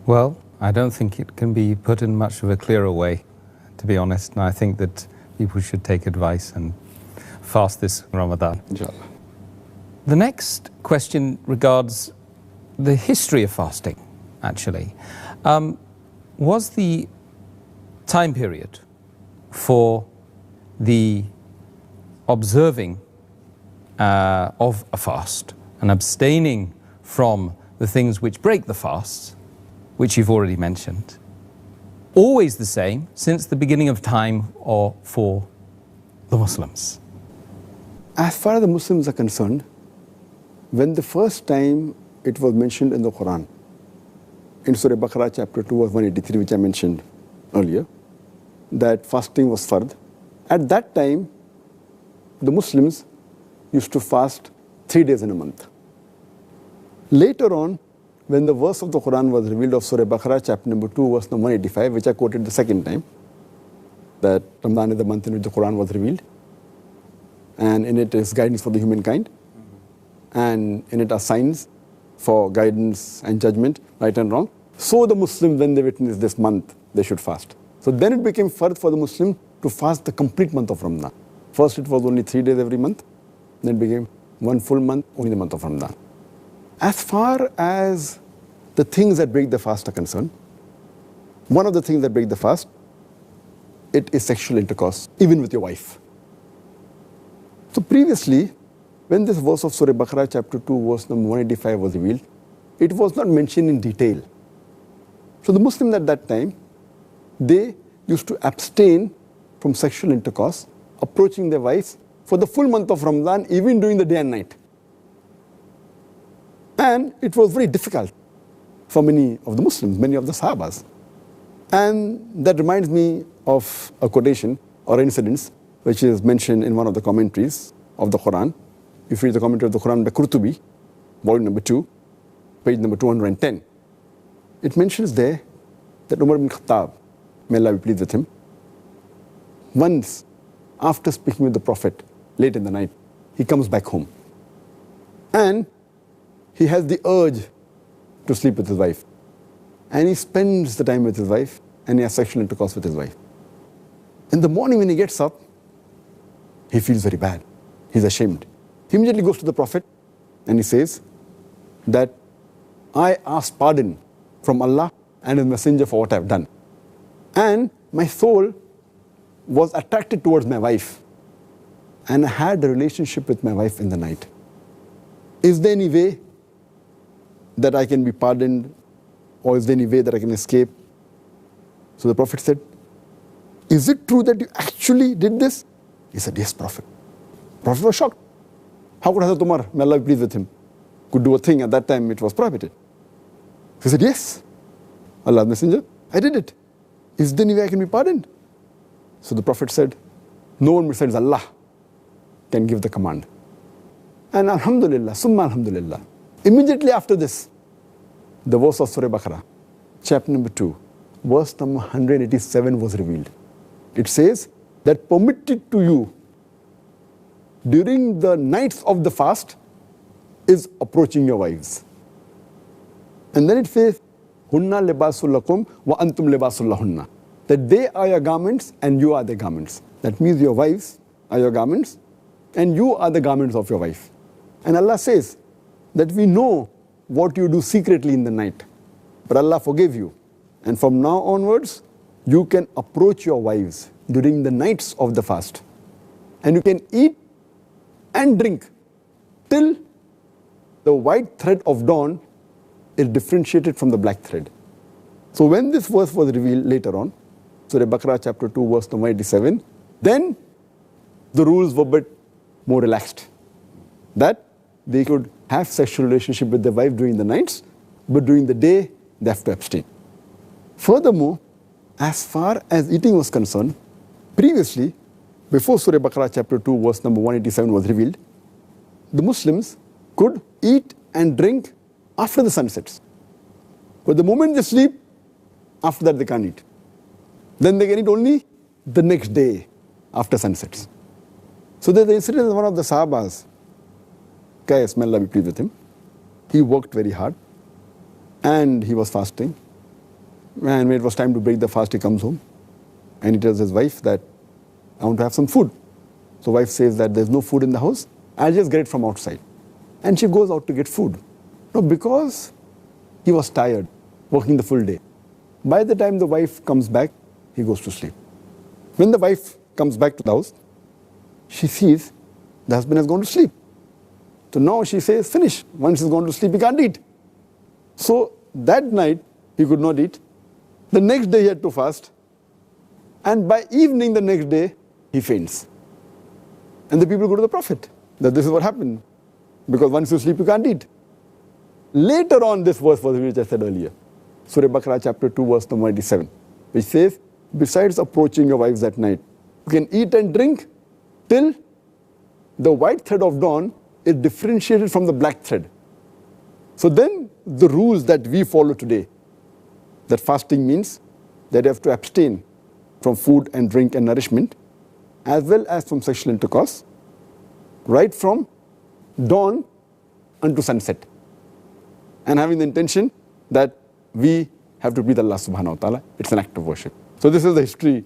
Well, I don't think it can be put in much of a clearer way, to be honest. And I think that people should take advice and fast this Ramadan. Inshallah. The next question regards the history of fasting, actually. Was the time period for the observing of a fast and abstaining from the things which break the fast, which you've already mentioned, always the same since the beginning of time or for the Muslims? As far as the Muslims are concerned, when the first time it was mentioned in the Quran, in Surah Baqarah chapter 2 verse 183, which I mentioned earlier, that fasting was fard. At that time, the Muslims used to fast 3 days in a month. Later on, when the verse of the Quran was revealed of Surah Baqarah chapter number 2 verse number 185, which I quoted the second time, that Ramadan is the month in which the Quran was revealed, and in it is guidance for the humankind, and in it are signs for guidance and judgment, right and wrong. So the Muslims, when they witness this month, they should fast. So then it became fard for the Muslim to fast the complete month of Ramadan. First it was only 3 days every month, then it became one full month, only the month of Ramadan. As far as the things that break the fast are concerned, one of the things that break the fast, it is sexual intercourse, even with your wife. So previously, when this verse of Surah Baqarah chapter 2 verse number 185 was revealed, it was not mentioned in detail. So the Muslims at that time, they used to abstain from sexual intercourse, approaching their wives for the full month of Ramadan, even during the day and night. And it was very difficult for many of the Muslims, many of the Sahabas. And that reminds me of a quotation or incident which is mentioned in one of the commentaries of the Quran. If you read the commentary of the Quran by Qurtubi, volume number 2, page number 210, it mentions there that Umar ibn Khattab, may Allah be pleased with him, once after speaking with the Prophet late in the night, he comes back home. And he has the urge to sleep with his wife. And he spends the time with his wife and he has sexual intercourse with his wife. In the morning when he gets up, he feels very bad. He's ashamed. He immediately goes to the Prophet and he says that I ask pardon from Allah and His Messenger for what I've done. And my soul was attracted towards my wife and I had a relationship with my wife in the night. Is there any way that I can be pardoned, or is there any way that I can escape? So the Prophet said, is it true that you actually did this? He said, yes, Prophet. Prophet was shocked. How could Hazrat Umar, may Allah be pleased with him, could do a thing at that time it was prohibited? He said, yes, Allah's Messenger, I did it. Is there any way I can be pardoned? So the Prophet said, no one besides Allah can give the command. And alhamdulillah, summa alhamdulillah, immediately after this, the verse of Surah Baqarah, chapter number 2, verse number 187 was revealed. It says that permitted to you during the nights of the fast is approaching your wives. And then it says, Hunna libasul lakum wa antum libasul lahunna. That they are your garments and you are their garments. That means your wives are your garments and you are the garments of your wife. And Allah says that we know what you do secretly in the night, but Allah forgave you. And from now onwards, you can approach your wives during the nights of the fast. And you can eat and drink till the white thread of dawn is differentiated from the black thread. So when this verse was revealed later on, Surah Baqarah chapter 2 verse number 87, then the rules were a bit more relaxed. That they could have sexual relationship with their wife during the nights, but during the day they have to abstain. Furthermore, as far as eating was concerned, previously, before Surah Baqarah chapter 2 verse number 187 was revealed, the Muslims could eat and drink after the sun sets. But the moment they sleep, after that they can't eat. Then they can eat only the next day after sunsets. So there's the incident of one of the Sahabas Qais, may Allah be pleased with him, he worked very hard and he was fasting. And when it was time to break the fast, he comes home and he tells his wife that, I want to have some food. So wife says that there's no food in the house, I'll just get it from outside. And she goes out to get food. Now, because he was tired, working the full day, by the time the wife comes back, he goes to sleep. When the wife comes back to the house, she sees the husband has gone to sleep. So now she says, finish. Once he's gone to sleep, he can't eat. So that night, he could not eat. The next day, he had to fast. And by evening the next day, he faints. And the people go to the Prophet, that this is what happened. Because once you sleep, you can't eat. Later on, this verse was which I said earlier. Surah Baqarah chapter 2, verse number 87, which says, besides approaching your wives at night, you can eat and drink till the white thread of dawn is differentiated from the black thread. So then the rules that we follow today, that fasting means that you have to abstain from food and drink and nourishment, as well as from sexual intercourse, right from dawn unto sunset. And having the intention that we have to breathe Allah subhanahu wa ta'ala, it's an act of worship. So this is the history